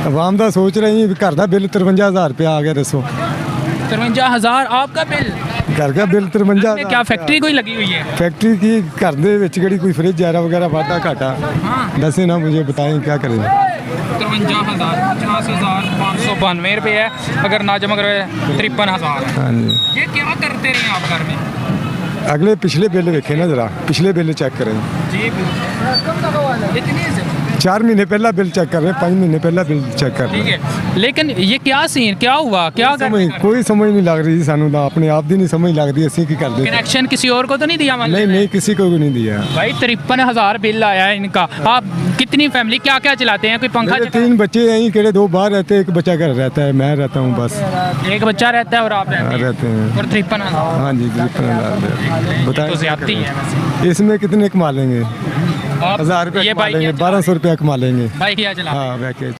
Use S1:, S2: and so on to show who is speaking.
S1: आवाम का सोच रही है घर का बिल 53,000 रुपया आ गया। दसो
S2: 53,000 आपका बिल?
S1: घर का बिल 53,000।
S2: क्या फैक्ट्री कोई लगी हुई है?
S1: फैक्ट्री की घर दे विच किहड़ी कोई फ्रिज जरा वगैरह वाधा घाटा दसे ना, मुझे बताएं क्या करें।
S2: 53,000 रुपये है, अगर ना जमा करो 53,000।
S1: हाँ जी,
S2: ये क्या करते रहे आप घर में?
S1: अगले पिछले बिल वेखे ना जरा, पिछले बिल चेक करें।
S2: जी इतनी से
S1: 4 महीने पहला बिल चेक कर रहे, 5 महीने पहला बिल चेक कर
S2: ठीक
S1: रहे।
S2: है, लेकिन ये क्या सीन, क्या हुआ, क्या
S1: कोई समझ नहीं लग रही सानू तो, अपने आप की नहीं समझ लगती असी की करते।
S2: कनेक्शन किसी और को तो नहीं दिया?
S1: नहीं नहीं, किसी को भी नहीं दिया
S2: भाई 53,000 बिल आया है इनका। आप कितनी फैमिली क्या क्या चलाते हैं? कोई पंखा
S1: मेरे 3 बच्चे हैं, केड़े 2 बाहर रहते हैं, 1 बच्चा घर रहता है, मैं रहता हूँ बस।
S2: एक बच्चा रहता है और आप
S1: रहते हैं।
S2: और 53,000?
S1: हाँ जी, 53,000 बताएं।
S2: तो ज्यादती है वैसे।
S1: इसमें कितने कमा लेंगे?
S2: आप
S1: 1000 रुपये
S2: ये
S1: कमा
S2: बाइक
S1: लेंगे,
S2: क्या चला
S1: 1200 रुपया कमा लेंगे।
S2: बाइक क्या चला?
S1: हाँ, वैके